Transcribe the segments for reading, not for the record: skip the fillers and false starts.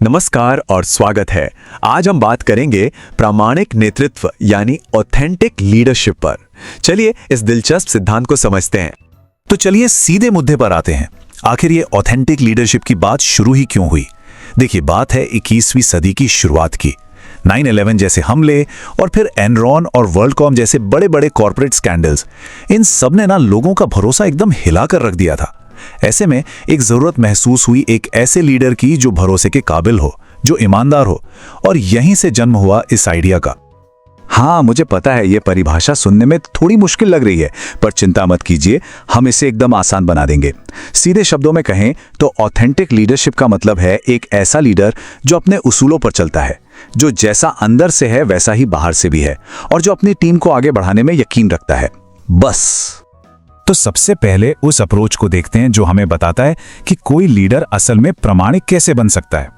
नमस्कार और स्वागत है। आज हम बात करेंगे प्रामाणिक नेतृत्व यानी ऑथेंटिक लीडरशिप पर। चलिए इस दिलचस्प सिद्धांत को समझते हैं। तो चलिए सीधे मुद्दे पर आते हैं। आखिर ये ऑथेंटिक लीडरशिप की बात शुरू ही क्यों हुई? देखिए, बात है 21वीं सदी की शुरुआत की। 9/11 जैसे हमले और फिर एनरॉन और वर्ल्डकॉम जैसे बड़े बड़े कॉर्पोरेट स्कैंडल्स, इन सब ने लोगों का भरोसा एकदम हिला कर रख दिया था। ऐसे में एक जरूरत महसूस हुई एक ऐसे लीडर की जो भरोसे के काबिल हो, जो ईमानदार हो, और यहीं से जन्म हुआ इस आइडिया का। हाँ, मुझे पता है ये परिभाषा सुनने में थोड़ी मुश्किल लग रही है, पर चिंता मत कीजिए, हम इसे एकदम आसान बना देंगे। सीधे शब्दों में कहें तो ऑथेंटिक लीडरशिप का मतलब है एक ऐसा लीडर जो अपने उसूलों पर चलता है, जो जैसा अंदर से है वैसा ही बाहर से भी है, और जो अपनी टीम को आगे बढ़ाने में यकीन रखता है। बस। तो सबसे पहले उस अप्रोच को देखते हैं जो हमें बताता है कि कोई लीडर असल में प्रामाणिक कैसे बन सकता है।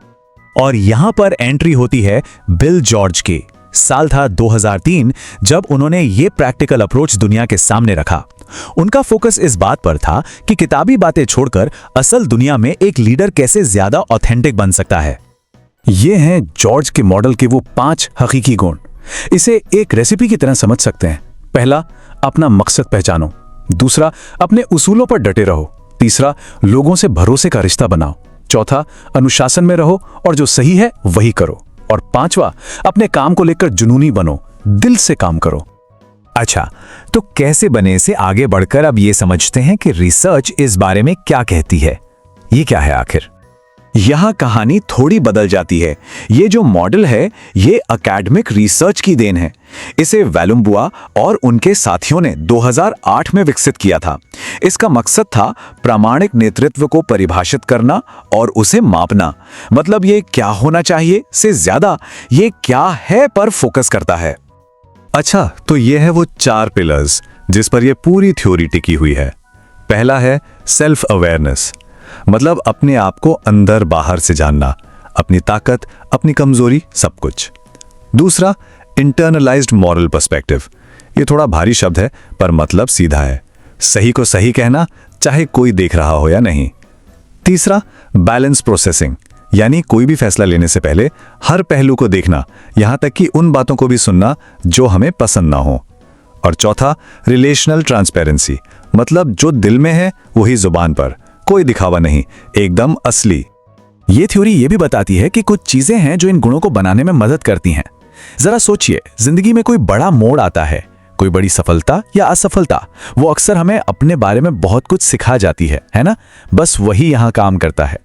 और यहां पर एंट्री होती है बिल जॉर्ज की। साल था 2003 जब उन्होंने ये प्रैक्टिकल अप्रोच दुनिया के सामने रखा। उनका फोकस इस बात पर था कि किताबी बातें छोड़कर असल दुनिया में एक लीडर कैसे ज्यादा ऑथेंटिक बन सकता है। ये हैं जॉर्ज के मॉडल के वो 5 हकीकी गुण। इसे एक रेसिपी की तरह समझ सकते हैं। पहला, अपना मकसद पहचानो। दूसरा, अपने उसूलों पर डटे रहो। तीसरा, लोगों से भरोसे का रिश्ता बनाओ। चौथा, अनुशासन में रहो और जो सही है वही करो। और पांचवा, अपने काम को लेकर जुनूनी बनो, दिल से काम करो। अच्छा, तो कैसे बने से आगे बढ़कर अब ये समझते हैं कि रिसर्च इस बारे में क्या कहती है। ये क्या है आखिर? यहां कहानी थोड़ी बदल जाती है। ये जो मॉडल है ये एकेडमिक रिसर्च की देन है। इसे वैलुम्बुआ और उनके साथियों ने 2008 में विकसित किया था। इसका मकसद था प्रामाणिक नेतृत्व को परिभाषित करना और उसे मापना। मतलब ये क्या होना चाहिए से ज्यादा ये क्या है पर फोकस करता है। अच्छा, तो ये है वो 4 पिलर्स जिस पर ये पूरी थ्योरी टिकी हुई है। पहला है सेल्फ अवेयरनेस, मतलब अपने आप को अंदर बाहर से जानना, अपनी ताकत, अपनी कमजोरी, सब कुछ। दूसरा, इंटरनलाइज्ड मॉरल पर्सपेक्टिव। ये थोड़ा भारी शब्द है पर मतलब सीधा है, सही को सही कहना चाहे कोई देख रहा हो या नहीं। तीसरा, बैलेंस प्रोसेसिंग, यानी कोई भी फैसला लेने से पहले हर पहलू को देखना, यहां तक कि उन बातों को भी सुनना जो हमें पसंद ना हो। और चौथा, रिलेशनल ट्रांसपेरेंसी, मतलब जो दिल में है वही जुबान पर, कोई दिखावा नहीं, एकदम असली। ये थ्योरी ये भी बताती है कि कुछ चीजें हैं जो इन गुणों को बनाने में मदद करती हैं। जरा सोचिए, जिंदगी में कोई बड़ा मोड़ आता है, कोई बड़ी सफलता या असफलता, वो अक्सर हमें अपने बारे में बहुत कुछ सिखा जाती है ना? बस वही यहां काम करता है।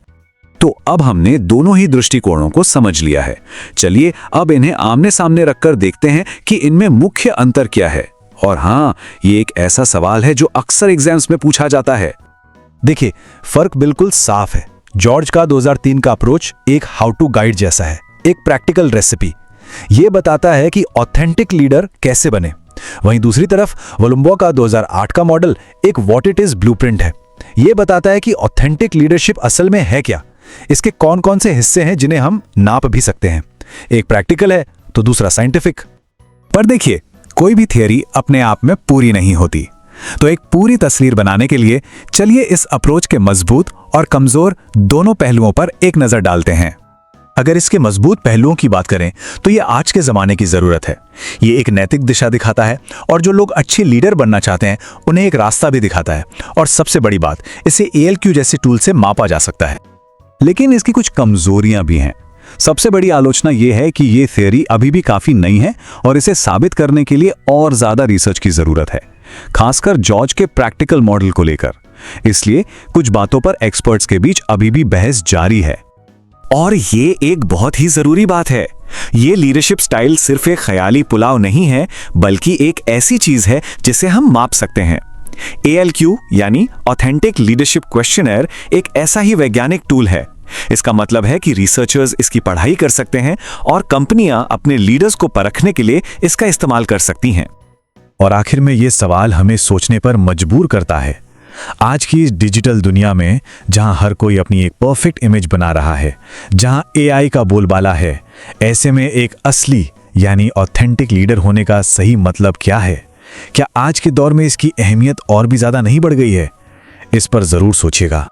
तो अब हमने दोनों ही दृष्टिकोणों को समझ लिया है। चलिए अब इन्हें आमने सामने रखकर देखते हैं कि इनमें मुख्य अंतर क्या है। और हाँ, ये एक ऐसा सवाल है जो अक्सर एग्जाम्स में पूछा जाता है। देखिए, फर्क बिल्कुल साफ है। जॉर्ज का 2003 का अप्रोच एक हाउ टू गाइड जैसा है, एक प्रैक्टिकल रेसिपी। ये बताता है कि ऑथेंटिक लीडर कैसे बने। वहीं दूसरी तरफ वलुम्बुआ का 2008 का मॉडल एक व्हाट इट इज ब्लूप्रिंट है। ये बताता है कि ऑथेंटिक लीडरशिप असल में है क्या, इसके कौन कौन से हिस्से हैं जिन्हें हम नाप भी सकते हैं। एक प्रैक्टिकल है तो दूसरा साइंटिफिक। पर देखिए, कोई भी थियरी अपने आप में पूरी नहीं होती। तो एक पूरी तस्वीर बनाने के लिए चलिए इस अप्रोच के मजबूत और कमजोर दोनों पहलुओं पर एक नजर डालते हैं। अगर इसके मजबूत पहलुओं की बात करें तो ये आज के जमाने की जरूरत है। ये एक नैतिक दिशा दिखाता है और जो लोग अच्छे लीडर बनना चाहते हैं उन्हें एक रास्ता भी दिखाता है। और सबसे बड़ी बात, इसे ALQ जैसे टूल से मापा जा सकता है। लेकिन इसकी कुछ कमजोरियां भी हैं। सबसे बड़ी आलोचना यह है कि ये थ्योरी अभी भी काफी नई है और इसे साबित करने के लिए और ज्यादा रिसर्च की जरूरत है, खासकर जॉर्ज के प्रैक्टिकल मॉडल को लेकर। इसलिए कुछ बातों पर एक्सपर्ट्स के बीच अभी भी बहस जारी है। और ये एक बहुत ही जरूरी बात है। ये लीडरशिप स्टाइल सिर्फ एक ख्याली पुलाव नहीं है, बल्कि एक ऐसी चीज है जिसे हम माप सकते हैं। ALQ यानी ऑथेंटिक लीडरशिप क्वेश्चनर एक ऐसा ही वैज्ञानिक टूल है। इसका मतलब है कि रिसर्चर्स इसकी पढ़ाई कर सकते हैं और कंपनियां अपने लीडर्स को परखने के लिए इसका इस्तेमाल कर सकती हैं। और आखिर में ये सवाल हमें सोचने पर मजबूर करता है। आज की इस डिजिटल दुनिया में जहां हर कोई अपनी एक परफेक्ट इमेज बना रहा है, जहां AI का बोलबाला है, ऐसे में एक असली यानी ऑथेंटिक लीडर होने का सही मतलब क्या है? क्या आज के दौर में इसकी अहमियत और भी ज्यादा नहीं बढ़ गई है? इस पर जरूर सोचिएगा।